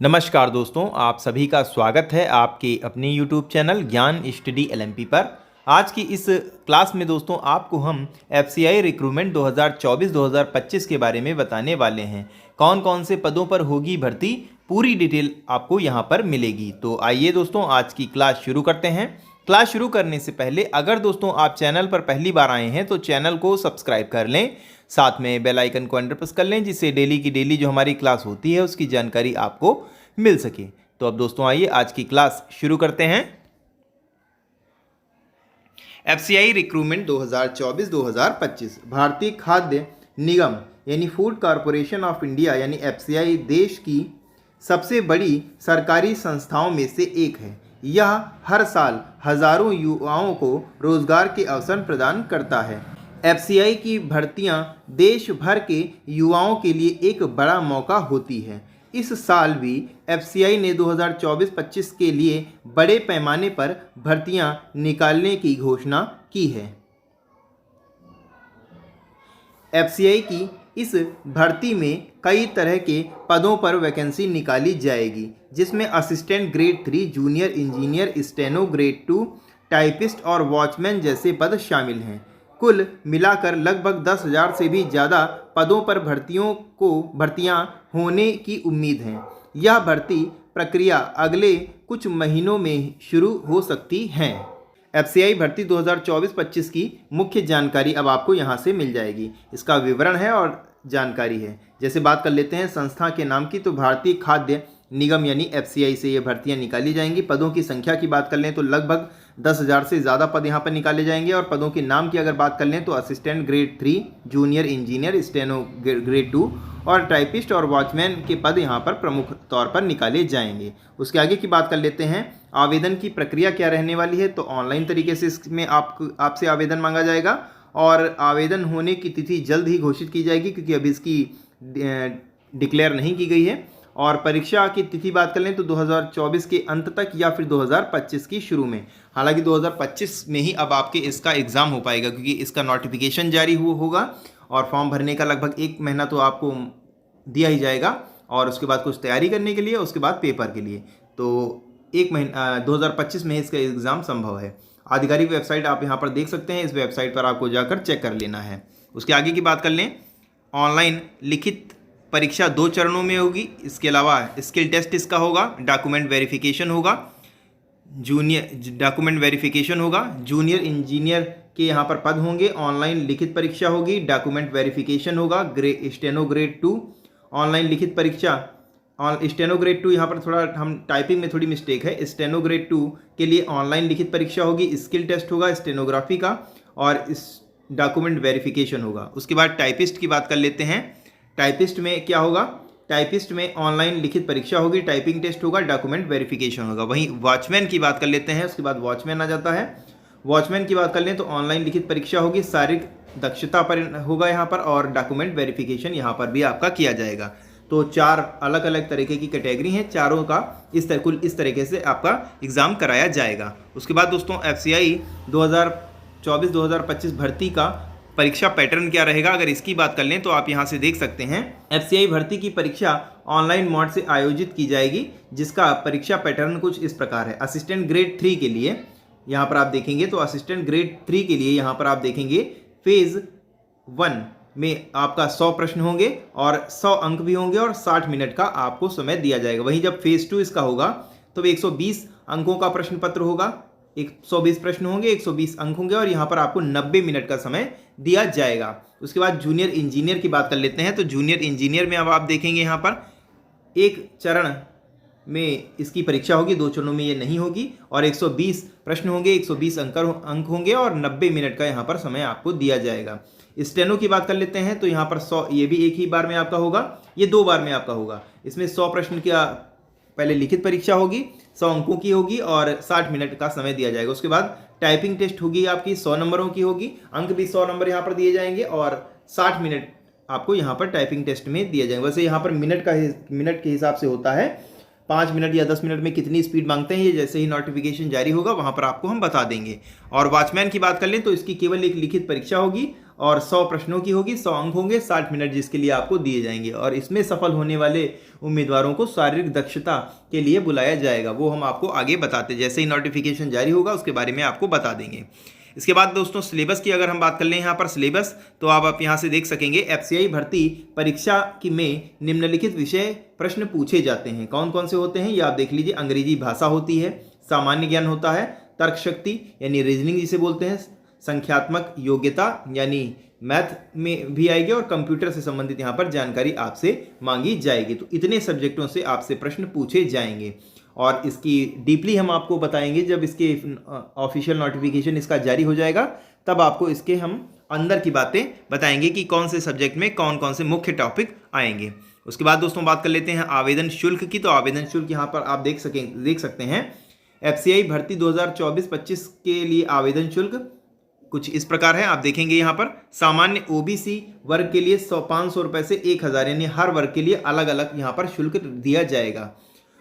नमस्कार दोस्तों, आप सभी का स्वागत है आपके अपने YouTube चैनल ज्ञान स्टडी LMP पर। आज की इस क्लास में दोस्तों आपको हम FCI रिक्रूटमेंट 2024-2025 के बारे में बताने वाले हैं। कौन कौन से पदों पर होगी भर्ती, पूरी डिटेल आपको यहां पर मिलेगी। तो आइए दोस्तों आज की क्लास शुरू करते हैं। क्लास शुरू करने से पहले अगर दोस्तों आप चैनल पर पहली बार आए हैं तो चैनल को सब्सक्राइब कर लें, साथ में बेल आइकन को अंडर प्रेस कर लें जिससे डेली की डेली जो हमारी क्लास होती है उसकी जानकारी आपको मिल सके। तो अब दोस्तों आइए आज की क्लास शुरू करते हैं। FCI रिक्रूटमेंट 2024-2025 भारतीय खाद्य निगम यानी फूड कॉरपोरेशन ऑफ इंडिया यानी FCI देश की सबसे बड़ी सरकारी संस्थाओं में से एक है। यह हर साल हजारों युवाओं को रोजगार के अवसर प्रदान करता है। FCI की भर्तियां देश भर के युवाओं के लिए एक बड़ा मौका होती है। इस साल भी FCI ने 2024-25 के लिए बड़े पैमाने पर भर्तियां निकालने की घोषणा की है। FCI की इस भर्ती में कई तरह के पदों पर वैकेंसी निकाली जाएगी, जिसमें assistant grade 3, junior engineer, steno grade 2, typist और वॉचमैन जैसे पद शामिल हैं। कुल मिलाकर लगभग 10,000 से भी ज़्यादा पदों पर भर्तियां होने की उम्मीद है। यह भर्ती प्रक्रिया अगले कुछ महीनों में शुरू हो सकती है। FCI भर्ती 2024-25 की मुख्य जानकारी अब आपको यहाँ से मिल जाएगी। इसका विवरण है और जानकारी है। जैसे बात कर लेते हैं संस्था के नाम की, तो भारतीय खाद्य निगम यानी FCI से ये भर्तियां निकाली जाएंगी। पदों की संख्या की बात कर लें तो लगभग 10,000 से ज़्यादा पद यहाँ पर निकाले जाएंगे। और पदों के नाम की अगर बात कर लें तो assistant grade 3, junior engineer, steno grade 2 और टाइपिस्ट और वॉचमैन के पद यहाँ पर प्रमुख तौर पर निकाले जाएंगे। उसके आगे की बात कर लेते हैं। आवेदन की प्रक्रिया क्या रहने वाली है, तो ऑनलाइन तरीके से इसमें आपसे आवेदन मांगा जाएगा और आवेदन होने की तिथि जल्द ही घोषित की जाएगी, क्योंकि अभी इसकी डिक्लेयर नहीं की गई है। और परीक्षा की तिथि बात कर लें तो 2024 के अंत तक या फिर 2025 की शुरू में। हालांकि 2025 में ही अब आपके इसका एग्ज़ाम हो पाएगा, क्योंकि इसका नोटिफिकेशन जारी होगा और फॉर्म भरने का लगभग 1 महीना तो आपको दिया ही जाएगा, और उसके बाद कुछ तैयारी करने के लिए, उसके बाद पेपर के लिए। तो 1 महीना 2025 में इसका एग्ज़ाम संभव है। आधिकारिक वेबसाइट आप यहाँ पर देख सकते हैं। इस वेबसाइट पर आपको जाकर चेक कर लेना है। उसके आगे की बात कर लें, ऑनलाइन लिखित परीक्षा 2 चरणों में होगी। इसके अलावा स्किल टेस्ट इसका होगा, डॉक्यूमेंट वेरिफिकेशन होगा, जूनियर इंजीनियर के यहाँ पर पद होंगे। ऑनलाइन लिखित परीक्षा होगी, डॉक्यूमेंट वेरिफिकेशन होगा। स्टेनो ग्रेड 2 ऑनलाइन लिखित परीक्षा, स्टेनो ग्रेड 2 यहाँ पर थोड़ा हम टाइपिंग में थोड़ी मिस्टेक है। स्टेनो ग्रेड 2 के लिए ऑनलाइन लिखित परीक्षा होगी, स्किल टेस्ट होगा स्टेनोग्राफी का, और इस डॉक्यूमेंट वेरिफिकेशन होगा। उसके बाद टाइपिस्ट की बात कर लेते हैं। टाइपिस्ट में क्या होगा, टाइपिस्ट में ऑनलाइन लिखित परीक्षा होगी, टाइपिंग टेस्ट होगा, डॉक्यूमेंट वेरिफिकेशन होगा। वहीं वॉचमैन की बात कर लेते हैं। उसके बाद वॉचमैन आ जाता है। वॉचमैन की बात कर लें तो ऑनलाइन लिखित परीक्षा होगी, शारीरिक दक्षता पर होगा यहाँ पर, और डॉक्यूमेंट वेरिफिकेशन यहाँ पर भी आपका किया जाएगा। तो 4 अलग अलग तरीके की कैटेगरी हैं, चारों का कुल इस तरीके से आपका एग्ज़ाम कराया जाएगा। उसके बाद दोस्तों FCI 2024-2025 भर्ती का परीक्षा पैटर्न क्या रहेगा, अगर इसकी बात कर लें तो आप यहाँ से देख सकते हैं। FCI भर्ती की परीक्षा ऑनलाइन मोड से आयोजित की जाएगी, जिसका परीक्षा पैटर्न कुछ इस प्रकार है। असिस्टेंट ग्रेड 3 के लिए यहाँ पर आप देखेंगे तो असिस्टेंट ग्रेड 3 के लिए यहाँ पर आप देखेंगे फेज़ 1 में आपका 100 प्रश्न होंगे और 100 अंक भी होंगे और 60 मिनट का आपको समय दिया जाएगा। वहीं जब फेज़ 2 इसका होगा तो 120 अंकों का प्रश्न पत्र होगा, 120 प्रश्न होंगे, 120 अंक होंगे और यहाँ पर आपको 90 मिनट का समय दिया जाएगा। उसके बाद जूनियर इंजीनियर की बात कर लेते हैं। तो जूनियर इंजीनियर में अब आप देखेंगे यहाँ पर 1 चरण में इसकी परीक्षा होगी, 2 चरणों में ये नहीं होगी, और 120 प्रश्न होंगे, 120 अंक होंगे और 90 मिनट का यहाँ पर समय आपको दिया जाएगा। स्टेनो की बात कर लेते हैं तो यहाँ पर 100, ये भी एक ही बार में आपका होगा, ये 2 बार में आपका होगा। इसमें 100 प्रश्न का पहले लिखित परीक्षा होगी, 100 अंकों की होगी और 60 मिनट का समय दिया जाएगा। उसके बाद टाइपिंग टेस्ट होगी आपकी, 100 नंबरों की होगी, अंक भी 100 नंबर यहाँ पर दिए जाएंगे और 60 मिनट आपको यहाँ पर टाइपिंग टेस्ट में दिए जाएंगे। वैसे यहाँ पर मिनट के हिसाब से होता है, 5 मिनट या 10 मिनट में कितनी स्पीड मांगते हैं, ये जैसे ही नोटिफिकेशन जारी होगा वहाँ पर आपको हम बता देंगे। और वॉचमैन की बात कर लें तो इसकी केवल एक लिखित परीक्षा होगी और 100 प्रश्नों की होगी, 100 अंक होंगे, 60 मिनट जिसके लिए आपको दिए जाएंगे और इसमें सफल होने वाले उम्मीदवारों को शारीरिक दक्षता के लिए बुलाया जाएगा। वो हम आपको आगे बताते, जैसे ही नोटिफिकेशन जारी होगा उसके बारे में आपको बता देंगे। इसके बाद दोस्तों सिलेबस की अगर हम बात कर लें यहाँ पर सिलेबस, तो आप यहाँ से देख सकेंगे एफसीआई भर्ती परीक्षा की में निम्नलिखित विषय प्रश्न पूछे जाते हैं। कौन कौन से होते हैं ये आप देख लीजिए। अंग्रेजी भाषा होती है, सामान्य ज्ञान होता है, तर्क शक्ति यानी रीजनिंग जिसे बोलते हैं, संख्यात्मक योग्यता यानी मैथ में भी आएगी और कंप्यूटर से संबंधित यहाँ पर जानकारी आपसे मांगी जाएगी। तो इतने सब्जेक्टों से आपसे प्रश्न पूछे जाएंगे और इसकी डीपली हम आपको बताएंगे जब इसके ऑफिशियल नोटिफिकेशन इसका जारी हो जाएगा, तब आपको इसके हम अंदर की बातें बताएंगे कि कौन से सब्जेक्ट में कौन कौन से मुख्य टॉपिक आएंगे। उसके बाद दोस्तों बात कर लेते हैं आवेदन शुल्क की। तो आवेदन शुल्क यहाँ पर आप देख सकते हैं एफसीआई भर्ती 2024-25 के लिए आवेदन शुल्क कुछ इस प्रकार है। आप देखेंगे यहाँ पर सामान्य ओबीसी वर्ग के लिए 500 रुपये से 1000, यानी हर वर्ग के लिए अलग अलग यहाँ पर शुल्क दिया जाएगा।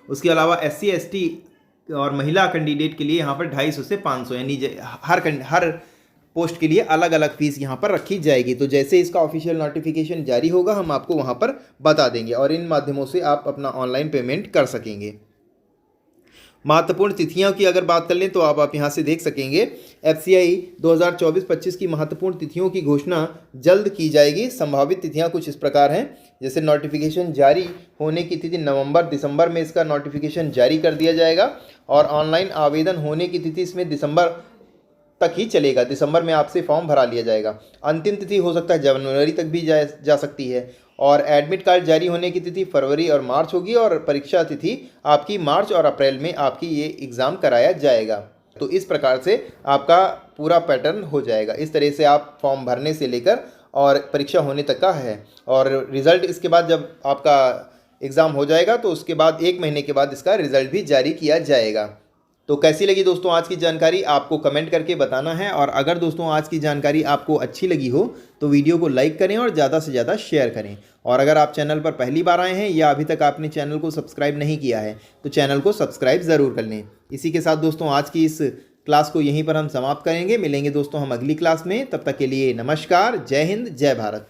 उसके अलावा एससी एसटी और महिला कैंडिडेट के लिए यहाँ पर 250 से 500, यानी हर पोस्ट के लिए अलग अलग फीस यहाँ पर रखी जाएगी। तो जैसे इसका ऑफिशियल नोटिफिकेशन जारी होगा हम आपको वहाँ पर बता देंगे और इन माध्यमों से आप अपना ऑनलाइन पेमेंट कर सकेंगे। महत्वपूर्ण तिथियों की अगर बात कर लें तो आप यहाँ से देख सकेंगे एफसीआई 2024-25 की महत्वपूर्ण तिथियों की घोषणा जल्द की जाएगी। संभावित तिथियां कुछ इस प्रकार हैं, जैसे नोटिफिकेशन जारी होने की तिथि नवंबर-दिसंबर में इसका नोटिफिकेशन जारी कर दिया जाएगा और ऑनलाइन आवेदन होने की तिथि इसमें दिसंबर तक ही चलेगा। दिसंबर में आपसे फॉर्म भरा लिया जाएगा। अंतिम तिथि हो सकता है जनवरी तक भी जा सकती है और एडमिट कार्ड जारी होने की तिथि फरवरी और मार्च होगी और परीक्षा तिथि आपकी मार्च और अप्रैल में आपकी ये एग्ज़ाम कराया जाएगा। तो इस प्रकार से आपका पूरा पैटर्न हो जाएगा। इस तरह से आप फॉर्म भरने से लेकर और परीक्षा होने तक का है और रिज़ल्ट इसके बाद जब आपका एग्ज़ाम हो जाएगा तो उसके बाद 1 महीने के बाद इसका रिज़ल्ट भी जारी किया जाएगा। तो कैसी लगी दोस्तों आज की जानकारी आपको कमेंट करके बताना है और अगर दोस्तों आज की जानकारी आपको अच्छी लगी हो तो वीडियो को लाइक करें और ज़्यादा से ज़्यादा शेयर करें। और अगर आप चैनल पर पहली बार आए हैं या अभी तक आपने चैनल को सब्सक्राइब नहीं किया है तो चैनल को सब्सक्राइब ज़रूर कर लें। इसी के साथ दोस्तों आज की इस क्लास को यहीं पर हम समाप्त करेंगे। मिलेंगे दोस्तों हम अगली क्लास में, तब तक के लिए नमस्कार, जय हिंद, जय भारत।